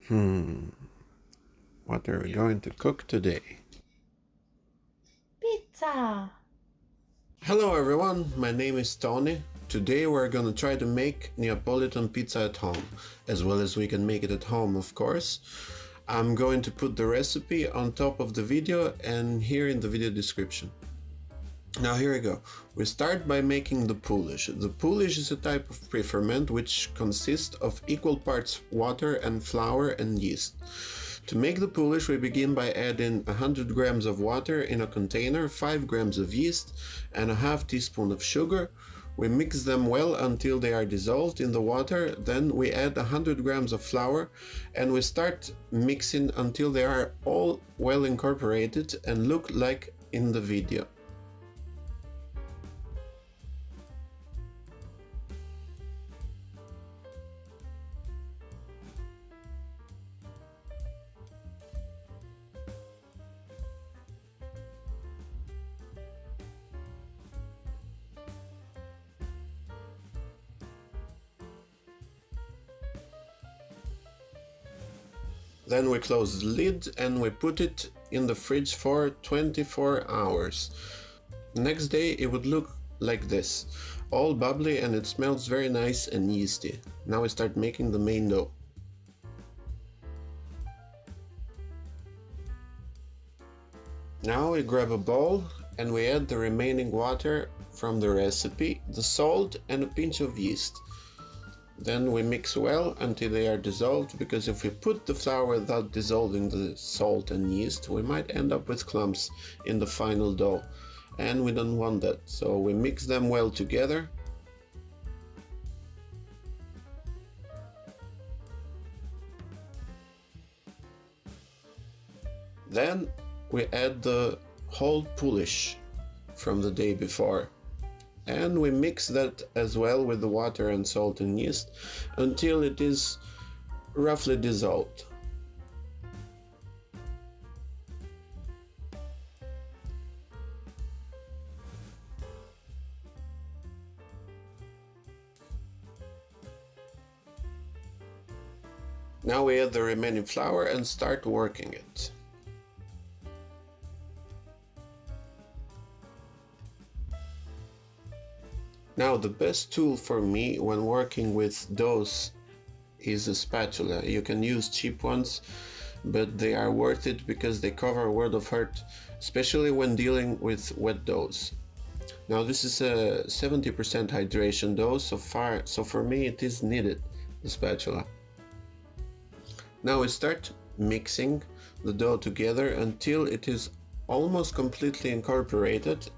What are we going to cook today? Pizza! Hello everyone, my name is Tony. Today we're gonna try to make Neapolitan pizza at home, as well as we can make it at home, of course. I'm going to put the recipe on top of the video and here in the video description. Now here we go. We start by making the Poolish. The Poolish is a type of pre-ferment which consists of equal parts water and flour and yeast. To make the Poolish, we begin by adding 100 grams of water in a container, 5 grams of yeast, and a half teaspoon of sugar. We mix them well until they are dissolved in the water, then we add 100 grams of flour and we start mixing until they are all well incorporated and look like in the video. Then we close the lid and we put it in the fridge for 24 hours. Next day it would look like this, all bubbly and it smells very nice and yeasty. Now we start making the main dough. Now we grab a bowl and we add the remaining water from the recipe, the salt and a pinch of yeast. Then we mix well until they are dissolved, because if we put the flour without dissolving the salt and yeast, we might end up with clumps in the final dough, and we don't want that. So we mix them well together. Then we add the whole Poolish from the day before. And we mix that as well with the water and salt and yeast until it is roughly dissolved. Now we add the remaining flour and start working it. Now the best tool for me when working with doughs is a spatula. You can use cheap ones, but they are worth it because they cover a world of hurt, especially when dealing with wet doughs. Now this is a 70% hydration dough so for me it is needed, the spatula. Now we start mixing the dough together until it is almost completely incorporated.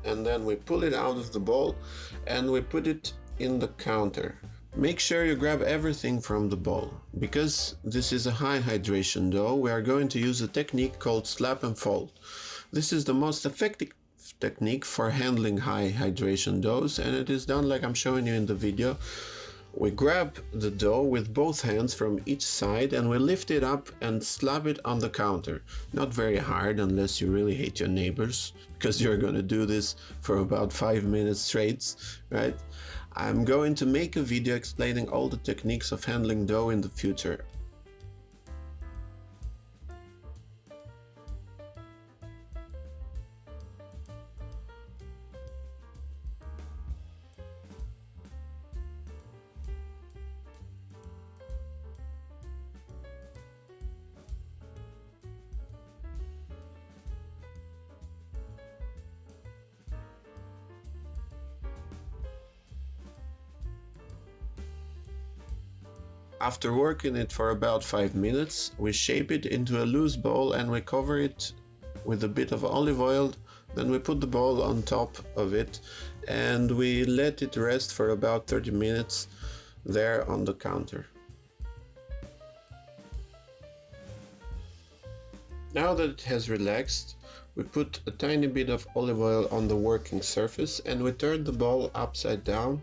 And then we pull it out of the bowl and we put it in the counter. Make sure you grab everything from the bowl. Because this is a high hydration dough, we are going to use a technique called slap and fold. This is the most effective technique for handling high hydration doughs, and it is done like I'm showing you in the video. We grab the dough with both hands from each side and we lift it up and slap it on the counter. Not very hard unless you really hate your neighbors, because you're going to do this for about 5 minutes straight, right? I'm going to make a video explaining all the techniques of handling dough in the future. After working it for about 5 minutes, we shape it into a loose ball and we cover it with a bit of olive oil. Then we put the ball on top of it and we let it rest for about 30 minutes there on the counter. Now that it has relaxed, we put a tiny bit of olive oil on the working surface and we turn the ball upside down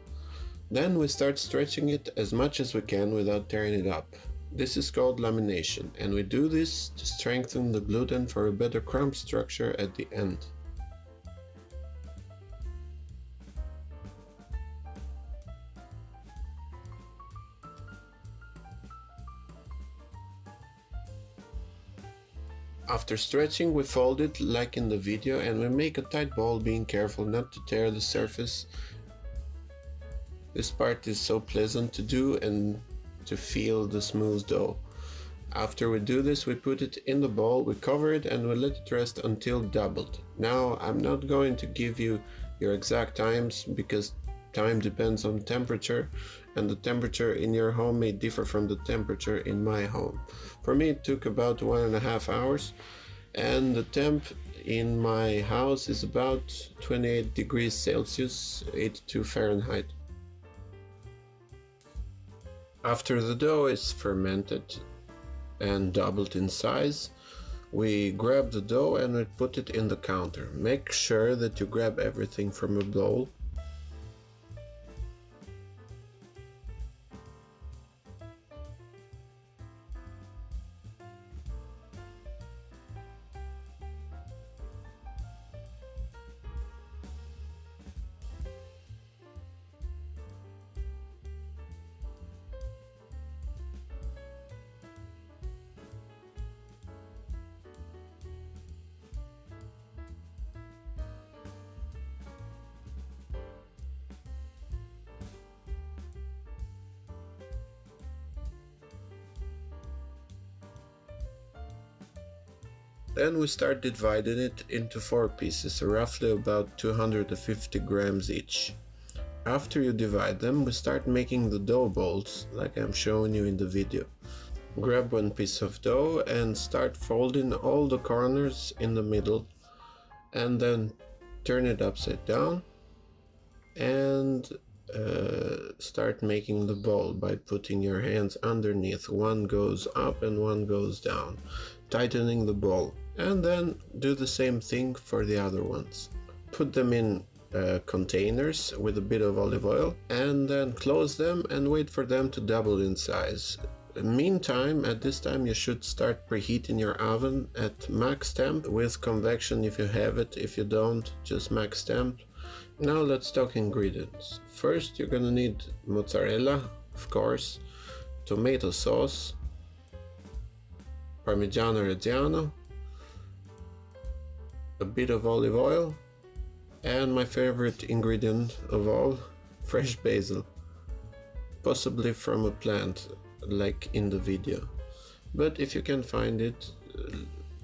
Then we start stretching it as much as we can without tearing it up. This is called lamination, and we do this to strengthen the gluten for a better crumb structure at the end. After stretching, we fold it like in the video and we make a tight ball, being careful not to tear the surface. This part is so pleasant to do and to feel the smooth dough. After we do this, we put it in the bowl, we cover it and we let it rest until doubled. Now, I'm not going to give you your exact times because time depends on temperature, and the temperature in your home may differ from the temperature in my home. For me, it took about 1.5 hours, and the temp in my house is about 28 degrees Celsius, 82 Fahrenheit. After the dough is fermented and doubled in size, we grab the dough and we put it in the counter. Make sure that you grab everything from a bowl. Then we start dividing it into 4 pieces, roughly about 250 grams each. After you divide them, we start making the dough balls, like I'm showing you in the video. Grab one piece of dough and start folding all the corners in the middle, and then turn it upside down and start making the ball by putting your hands underneath. One goes up and one goes down, tightening the ball, and then do the same thing for the other ones. Put them in containers with a bit of olive oil and then close them and wait for them to double in size. Meantime, at this time you should start preheating your oven at max temp with convection if you have it. If you don't, just max temp. Now let's talk ingredients. First, you're gonna need mozzarella, of course, tomato sauce, Parmigiano Reggiano, a bit of olive oil, and my favorite ingredient of all, fresh basil, possibly from a plant like in the video, but if you can find it,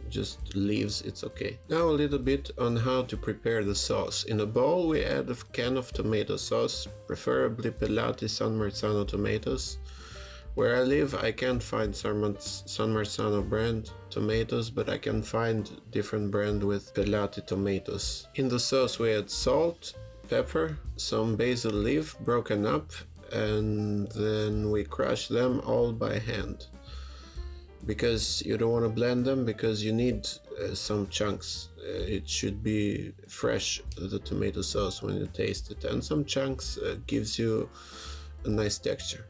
just leaves, it's okay. Now a little bit on how to prepare the sauce. In a bowl we add a can of tomato sauce, preferably Pelati San Marzano tomatoes. Where I live I can't find San Marzano brand tomatoes, but I can find different brand with Pelati tomatoes. In the sauce we add salt, pepper, some basil leaf broken up, and then we crush them all by hand. Because you don't want to blend them, because you need some chunks. It should be fresh, the tomato sauce, when you taste it, and some chunks gives you a nice texture.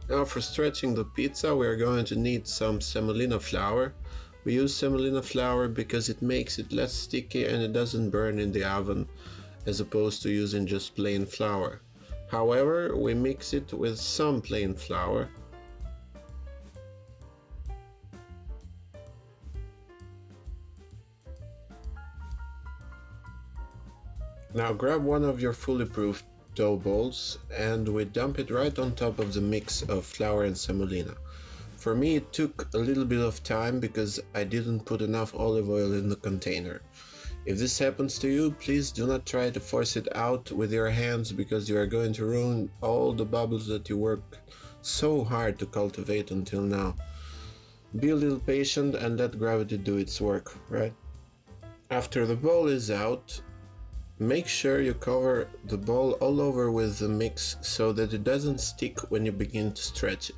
Now for stretching the pizza we are going to need some semolina flour. We use semolina flour because it makes it less sticky and it doesn't burn in the oven, as opposed to using just plain flour. However, we mix it with some plain flour. Now grab one of your fully proofed dough balls and we dump it right on top of the mix of flour and semolina. For me it took a little bit of time because I didn't put enough olive oil in the container. If this happens to you, please do not try to force it out with your hands, because you are going to ruin all the bubbles that you worked so hard to cultivate until now. Be a little patient and let gravity do its work, right? After the bowl is out, Make sure you cover the ball all over with the mix so that it doesn't stick when you begin to stretch it.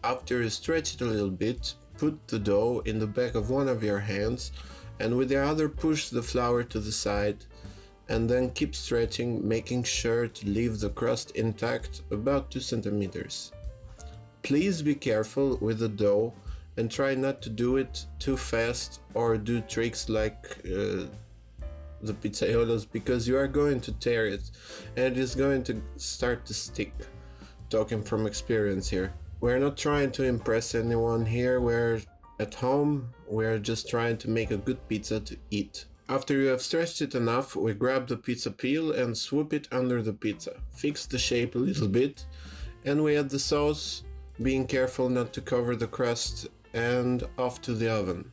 After you stretch it a little bit, put the dough in the back of one of your hands and with the other push the flour to the side and then keep stretching, making sure to leave the crust intact about 2 centimeters. Please be careful with the dough and try not to do it too fast or do tricks like the pizzaiolos, because you are going to tear it and it is going to start to stick. Talking from experience here. We're not trying to impress anyone here, we're at home, we're just trying to make a good pizza to eat. After you have stretched it enough, we grab the pizza peel and swoop it under the pizza. Fix the shape a little bit, and we add the sauce, being careful not to cover the crust, and off to the oven.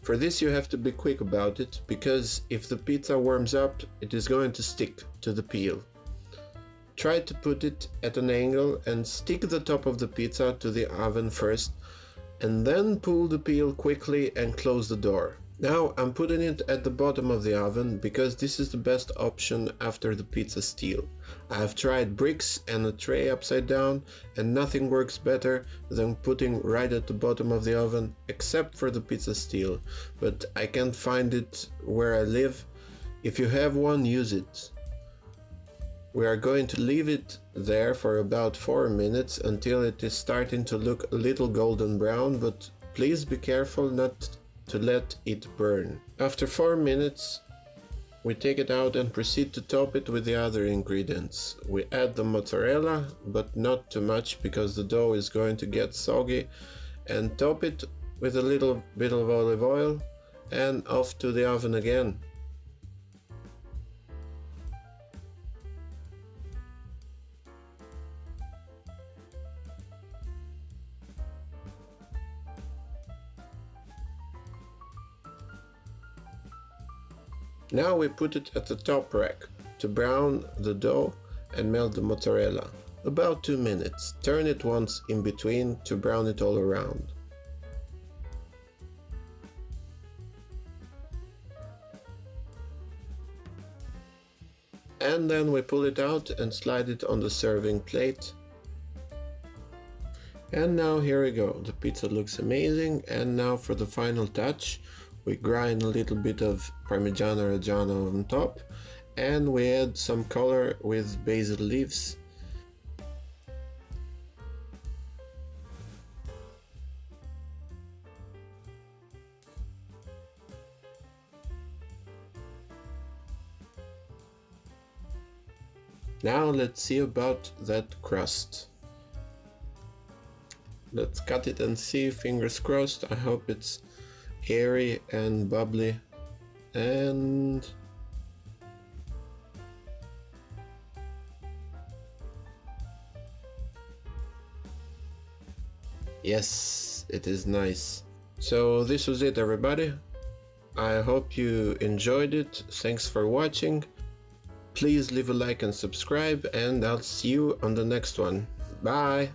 For this you have to be quick about it, because if the pizza warms up, it is going to stick to the peel. Try to put it at an angle and stick the top of the pizza to the oven first, and then pull the peel quickly and close the door. Now I'm putting it at the bottom of the oven because this is the best option after the pizza steel. I have tried bricks and a tray upside down and nothing works better than putting right at the bottom of the oven except for the pizza steel, but I can't find it where I live. If you have one, use it. We are going to leave it there for about 4 minutes until it is starting to look a little golden brown, but please be careful not to let it burn. After 4 minutes, we take it out and proceed to top it with the other ingredients. We add the mozzarella, but not too much because the dough is going to get soggy, and top it with a little bit of olive oil and off to the oven again. Now we put it at the top rack to brown the dough and melt the mozzarella. About 2 minutes. Turn it once in between to brown it all around. And then we pull it out and slide it on the serving plate. And now here we go. The pizza looks amazing, and now for the final touch. We grind a little bit of Parmigiano Reggiano on top, and we add some color with basil leaves. Now let's see about that crust. Let's cut it and see, fingers crossed. I hope it's airy and bubbly, and yes, it is nice. So this was it, everybody. I hope you enjoyed it. Thanks for watching. Please leave a like and subscribe, and I'll see you on the next one. Bye.